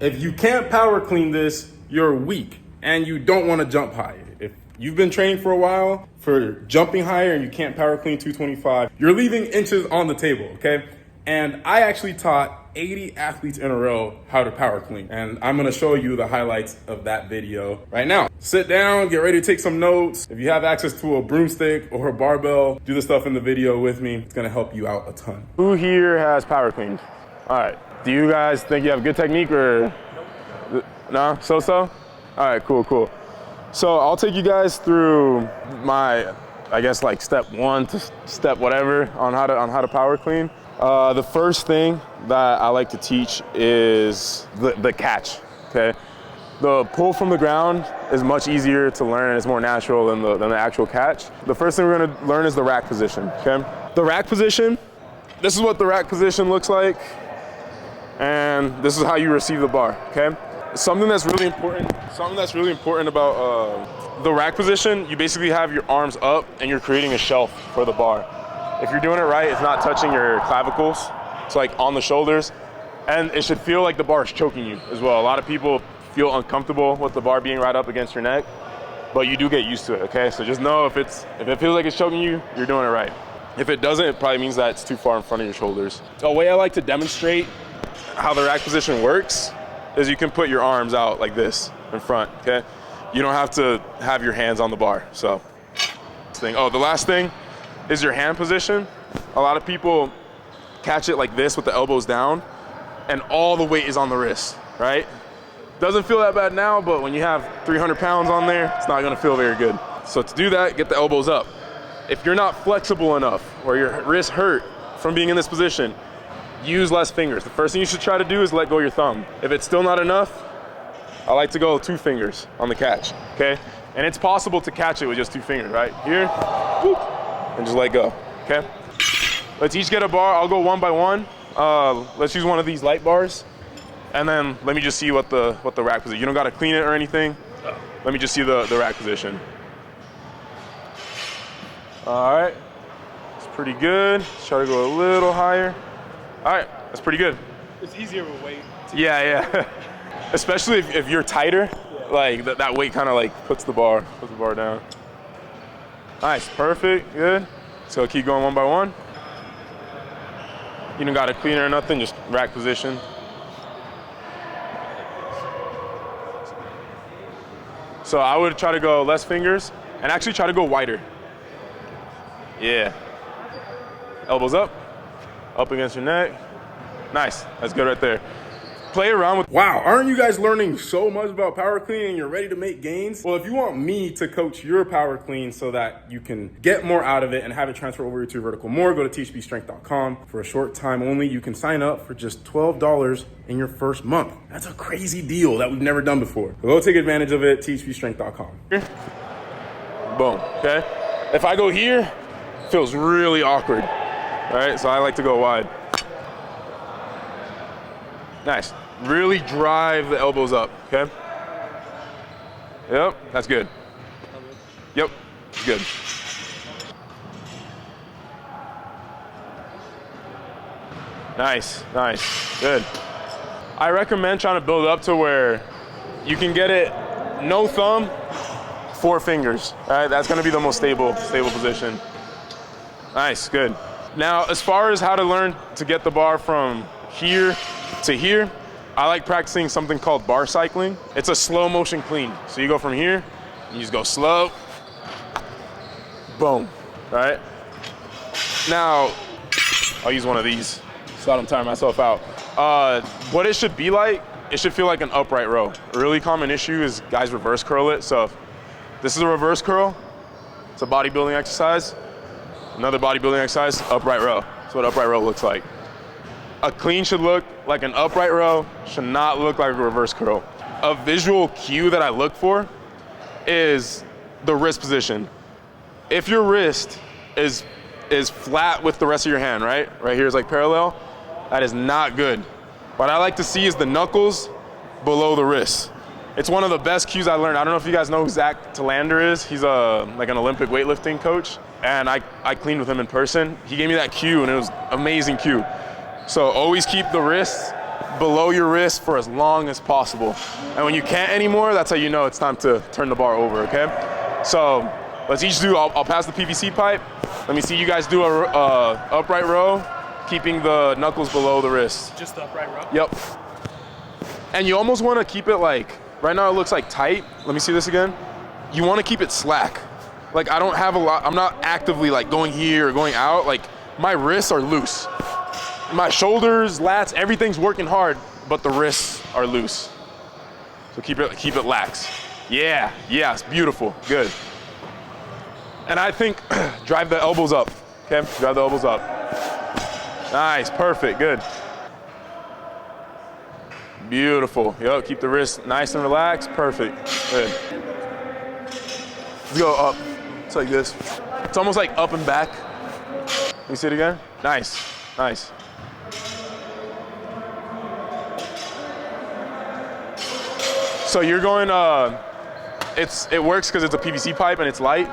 If you can't power clean this, you're weak and you don't want to jump high. If you've been training for a while for jumping higher and you can't power clean 225, you're leaving inches on the table, okay? And I actually taught 80 athletes in a row how to power clean. And I'm gonna show you the highlights of that video right now. Sit down, get ready to take some notes. If you have access to a broomstick or a barbell, do the stuff in the video with me. It's gonna help you out a ton. Who here has power cleaned? All right, do you guys think you have good technique or? No, so-so? All right, cool. So I'll take you guys through my, I guess like step 1 to step whatever on how to power clean. The first thing that I like to teach is the catch, okay? The pull from the ground is much easier to learn and it's more natural than the actual catch. The first thing we're gonna learn is the rack position, okay? The rack position, this is what the rack position looks like, and this is how you receive the bar, okay? Something that's really important about the rack position, you basically have your arms up and you're creating a shelf for the bar. If you're doing it right, it's not touching your clavicles. It's like on the shoulders. And it should feel like the bar is choking you as well. A lot of people feel uncomfortable with the bar being right up against your neck, but you do get used to it, okay? So just know if it feels like it's choking you, you're doing it right. If it doesn't, it probably means that it's too far in front of your shoulders. A way I like to demonstrate how the rack position works is you can put your arms out like this in front, okay? You don't have to have your hands on the bar, so. The last thing is your hand position. A lot of people catch it like this with the elbows down and all the weight is on the wrist, right? Doesn't feel that bad now, but when you have 300 pounds on there, it's not gonna feel very good. So to do that, get the elbows up. If you're not flexible enough or your wrists hurt from being in this position, use less fingers. The first thing you should try to do is let go of your thumb. If it's still not enough, I like to go 2 fingers on the catch, okay? And it's possible to catch it with just 2 fingers, right? Here, whoop, and just let go, okay? Let's each get a bar. I'll go one by one. Let's use one of these light bars. And then let me just see what the rack position. You don't gotta clean it or anything. Let me just see the rack position. All right, it's pretty good. Let's try to go a little higher. All right, that's pretty good. It's easier with weight. Yeah. Especially if you're tighter, like that weight kind of like puts the bar down. Nice, perfect, good. So keep going one by one. You don't got to clean it or nothing, just rack position. So I would try to go less fingers and actually try to go wider. Yeah. Elbows up against your neck. Nice, that's good right there. Play around with. Wow, aren't you guys learning so much about power clean and you're ready to make gains? Well, if you want me to coach your power clean so that you can get more out of it and have it transfer over to your vertical more, go to teachbestrength.com. For a short time only, you can sign up for just $12 in your first month. That's a crazy deal that we've never done before. So go take advantage of it, teachbestrength.com. Boom, okay? If I go here, it feels really awkward. All right, so I like to go wide. Nice. Really drive the elbows up, okay? Yep, that's good. Yep, good. Nice, good. I recommend trying to build up to where you can get it no thumb, 4 fingers, all right? That's gonna be the most stable position. Nice, good. Now, as far as how to learn to get the bar from here to here, I like practicing something called bar cycling. It's a slow motion clean. So you go from here, you just go slow, boom, right? Now, I'll use one of these so I don't tire myself out. What it should be like, it should feel like an upright row. A really common issue is guys reverse curl it. So this is a reverse curl. It's a bodybuilding exercise. Another bodybuilding exercise, upright row. That's what upright row looks like. A clean should look like an upright row, should not look like a reverse curl. A visual cue that I look for is the wrist position. If your wrist is flat with the rest of your hand, right? Right here is like parallel, that is not good. What I like to see is the knuckles below the wrist. It's one of the best cues I learned. I don't know if you guys know who Zach Talander is. He's like an Olympic weightlifting coach. And I cleaned with him in person. He gave me that cue and it was an amazing cue. So always keep the wrists below your wrist for as long as possible. And when you can't anymore, that's how you know it's time to turn the bar over, okay? So let's each do, I'll pass the PVC pipe. Let me see you guys do a upright row, keeping the knuckles below the wrist. Just the upright row? Yep. And you almost want to keep it like, right now it looks like tight. Let me see this again. You want to keep it slack. Like I don't have a lot, I'm not actively like going here or going out. Like my wrists are loose. My shoulders, lats, everything's working hard, but the wrists are loose. So keep it lax. Yeah, it's beautiful, good. And I think drive the elbows up, okay? Drive the elbows up. Nice, perfect, good. Beautiful, yep, keep the wrist nice and relaxed, perfect, good. Let's go up, it's like this. It's almost like up and back. Let me see it again. Nice, nice. So you're going, it works because it's a PVC pipe and it's light.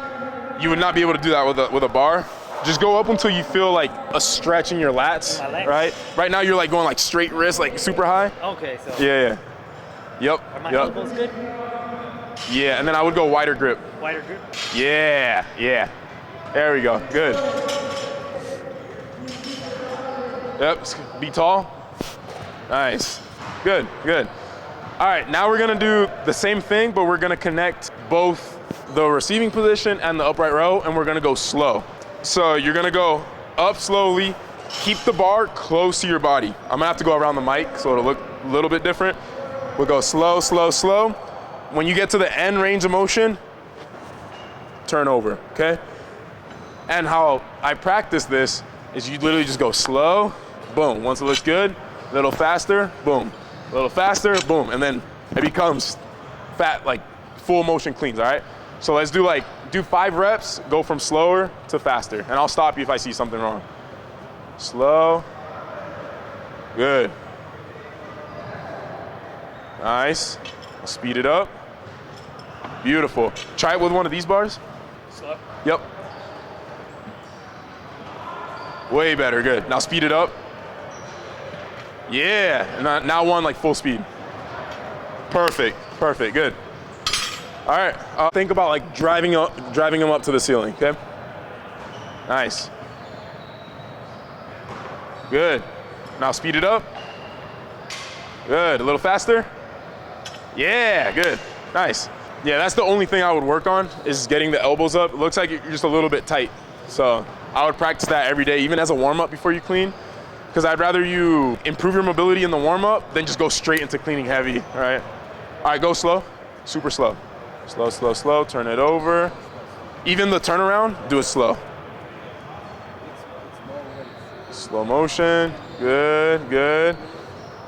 You would not be able to do that with a bar. Just go up until you feel like a stretch in your lats, right? Right now you're like going like straight wrist, like super high. Okay, so. Yeah. Yep. Are my elbows good? Yeah, and then I would go wider grip. Wider grip? Yeah. There we go, good. Yep, be tall. Nice, good. All right, now we're gonna do the same thing, but we're gonna connect both the receiving position and the upright row, and we're gonna go slow. So you're gonna go up slowly, keep the bar close to your body. I'm gonna have to go around the mic so it'll look a little bit different. We'll go slow. When you get to the end range of motion, turn over, okay? And how I practice this is you literally just go slow, boom. Once it looks good, a little faster, boom. A little faster, boom, and then it becomes fat, like full motion cleans, all right? So let's do 5 reps, go from slower to faster, and I'll stop you if I see something wrong. Slow, good. Nice, I'll speed it up. Beautiful. Try it with one of these bars. Slow? Yep. Way better, good. Now speed it up. Yeah, and now one like full speed. Perfect, good. All right, think about like driving them up to the ceiling, okay? Nice. Good. Now speed it up. Good, a little faster. Yeah, good, nice. Yeah, that's the only thing I would work on is getting the elbows up. It looks like you're just a little bit tight. So I would practice that every day, even as a warm-up before you clean. Because I'd rather you improve your mobility in the warm-up than just go straight into cleaning heavy, all right? All right, go slow, super slow. Slow, turn it over. Even the turnaround, do it slow. Slow motion, good.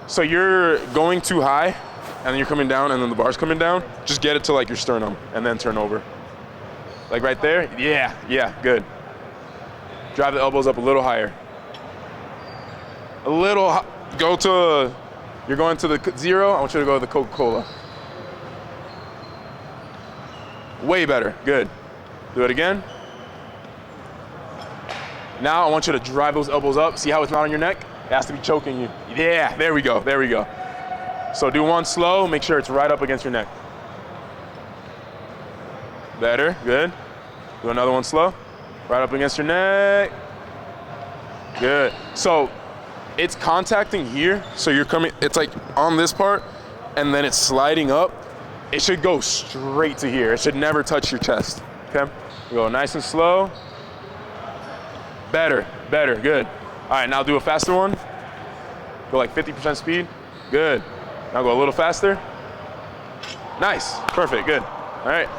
So you're going too high, and then you're coming down, and then the bar's coming down. Just get it to like your sternum, and then turn over. Like right there, yeah, good. Drive the elbows up a little higher. You're going to the 0, I want you to go to the Coca-Cola. Way better, good. Do it again. Now I want you to drive those elbows up. See how it's not on your neck? It has to be choking you. Yeah, there we go. So do one slow, make sure it's right up against your neck. Better, good. Do another one slow, right up against your neck. Good. So it's contacting here, so you're coming, it's like on this part, and then it's sliding up. It should go straight to here. It should never touch your chest, okay? We go nice and slow. Better, good. All right, now do a faster one. Go like 50% speed, good. Now go a little faster. Nice, perfect, good. All right.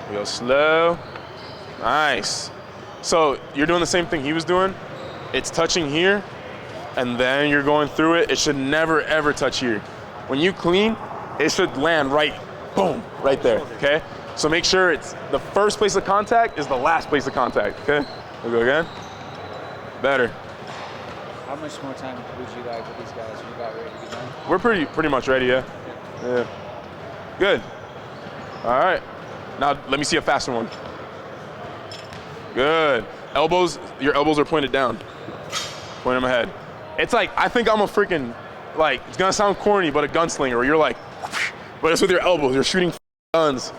We go slow, nice. So you're doing the same thing he was doing. It's touching here, and then you're going through it. It should never, ever touch here. When you clean, it should land right, boom, right there, okay? So make sure it's the first place of contact is the last place of contact, okay? We'll go again. Better. How much more time would you like with these guys? You about ready to get done? We're pretty much ready, yeah. Good. All right. Now let me see a faster one. Good. Elbows, your elbows are pointed down. Point them ahead. It's like, I think I'm a freaking, like, it's gonna sound corny, but a gunslinger, where you're like, but it's with your elbows, you're shooting guns.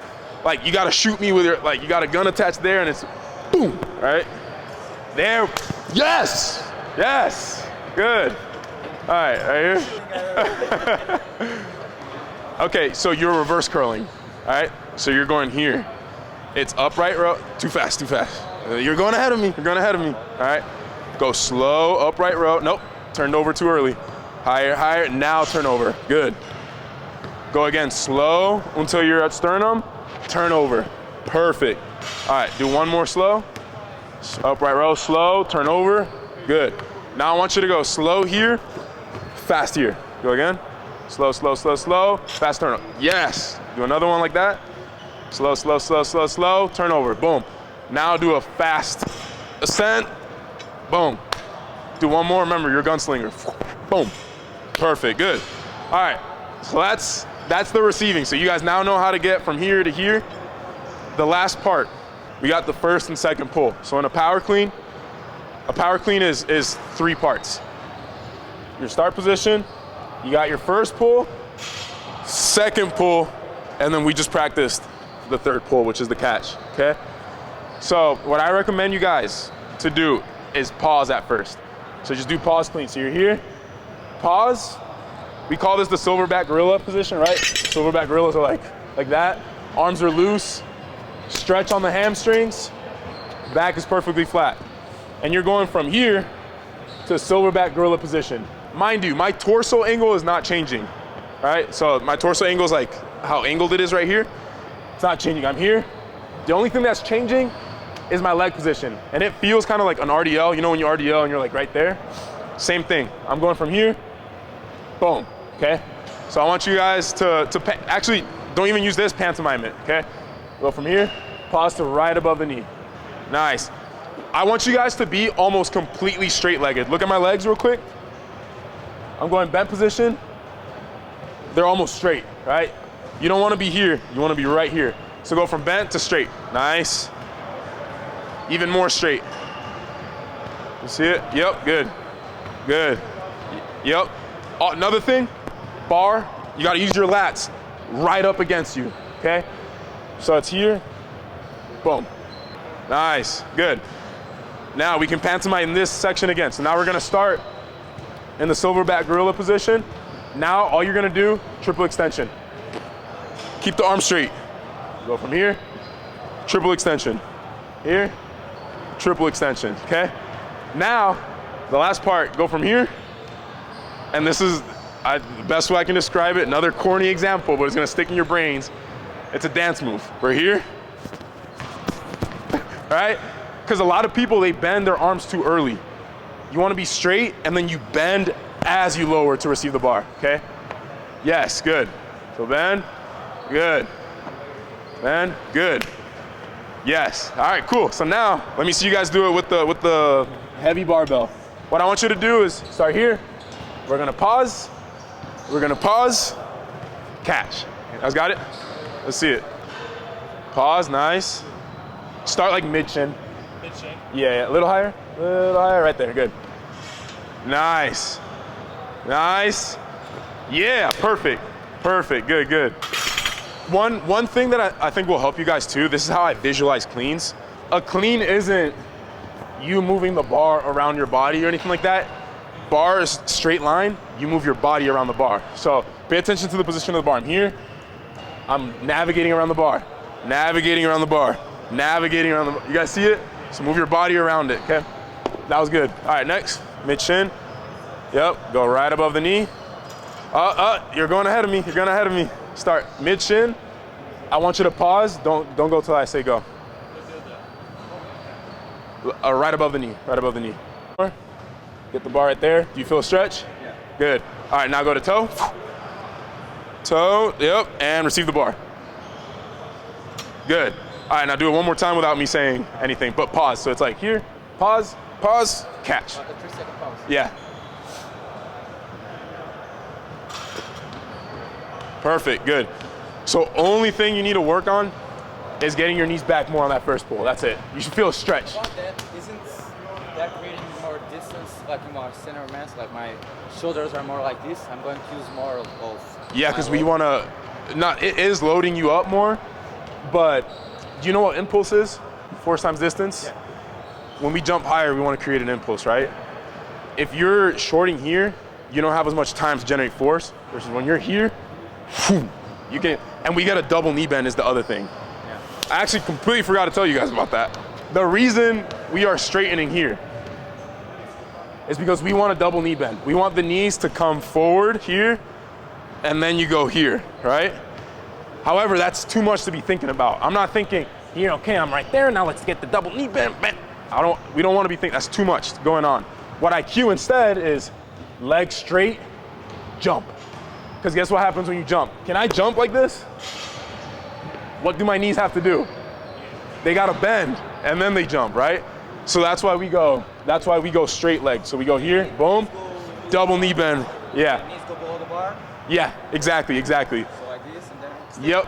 Like, you gotta shoot me with your, like, you got a gun attached there and it's boom, right? There, yes, yes, good. All right, right here. Okay, so you're reverse curling, all right? So you're going here. It's upright row, too fast, too fast. You're going ahead of me, you're going ahead of me, all right? Go slow, upright row, nope, turned over too early. Higher, higher, now turn over, good. Go again, slow until you're at sternum, turn over, perfect. All right, do one more slow. Upright row, slow, turn over, good. Now I want you to go slow here, fast here. Go again, slow, slow, slow, slow, fast turn up. Yes, do another one like that. Slow, slow, slow, slow, slow, turn over, boom. Now do a fast ascent, boom. Do one more, remember, you're a gunslinger. Boom, perfect, good. All right, so that's the receiving. So you guys now know how to get from here to here. The last part, we got the first and second pull. So in a power clean is 3 parts. Your start position, you got your first pull, second pull, and then we just practiced the third pull, which is the catch, okay? So what I recommend you guys to do is pause at first. So just do pause clean. So you're here, pause. We call this the silverback gorilla position, right? Silverback gorillas are like that. Arms are loose, stretch on the hamstrings, back is perfectly flat. And you're going from here to silverback gorilla position. Mind you, my torso angle is not changing, right? So my torso angle is like how angled it is right here. It's not changing, I'm here. The only thing that's changing is my leg position. And it feels kind of like an RDL. You know when you RDL and you're like right there? Same thing, I'm going from here, boom, okay? So I want you guys to actually, don't even use this, pantomime it, okay? Go from here, pause to right above the knee. Nice. I want you guys to be almost completely straight-legged. Look at my legs real quick. I'm going bent position. They're almost straight, right? You don't want to be here, you want to be right here. So go from bent to straight. Nice. Even more straight. You see it? Yep, good. Good. Yep. Oh, another thing, bar, you got to use your lats right up against you, okay? So it's here, boom. Nice, good. Now we can pantomime this section again. So now we're gonna start in the silverback gorilla position. Now all you're gonna do, triple extension. Keep the arm straight. Go from here, triple extension. Here, triple extension, okay? Now, the last part, go from here, and this is the best way I can describe it, another corny example, but it's gonna stick in your brains. It's a dance move. We're here, right? Because a lot of people, they bend their arms too early. You want to be straight, and then you bend as you lower to receive the bar, okay? Yes, good. So bend, good. Bend, good. Yes, all right, cool. So now, let me see you guys do it with the heavy barbell. What I want you to do is start here. We're gonna pause, catch. You guys got it? Let's see it. Pause, nice. Start like mid-chin. Mid-chin. Yeah, a little higher, right there, good. Nice, nice. Yeah, perfect, perfect, good, good. One thing that I think will help you guys too, this is how I visualize cleans. A clean isn't you moving the bar around your body or anything like that. Bar is straight line, you move your body around the bar. So pay attention to the position of the bar. I'm here, I'm navigating around the bar, navigating around the bar, navigating around the bar. You guys see it? So move your body around it, okay? That was good. All right, next, mid-chin. Yep, go right above the knee. You're going ahead of me, you're going ahead of me. Start mid-chin. I want you to pause, don't go till I say go. Right above the knee, right above the knee. Get the bar right there. Do you feel a stretch? Yeah. Good. All right, now go to toe. Toe, yep, and receive the bar. Good. All right, now do it one more time without me saying anything, but pause. So it's like here, pause, pause, catch. The 3-second pause. Yeah. Perfect, good. So only thing you need to work on is getting your knees back more on that first pull. That's it. You should feel a stretch. Isn't that creating more distance, like more center mass, like my shoulders are more like this, I'm going to use more of Yeah, because we want to, it is loading you up more, but do you know what impulse is? Force times distance? Yeah. When we jump higher, we want to create an impulse, right? If you're shorting here, you don't have as much time to generate force, versus when you're here, you can, and we get a double knee bend is the other thing. Yeah. I actually completely forgot to tell you guys about that. The reason we are straightening here is because we want a double knee bend. We want the knees to come forward here, and then you go here, right? However, that's too much to be thinking about. I'm not thinking, here, okay, I'm right there, now let's get the double knee bend. We don't want to be thinking, that's too much going on. What I cue instead is leg straight, jump. Because guess what happens when you jump? Can I jump like this? What do my knees have to do? They gotta bend, and then they jump, right? So that's why we go straight leg. So we go here, boom, double knee bend. Yeah. Knees go below the bar. Yeah, exactly. So like this and then. Yep.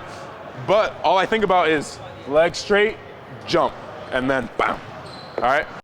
But all I think about is leg straight, jump, and then bam. All right?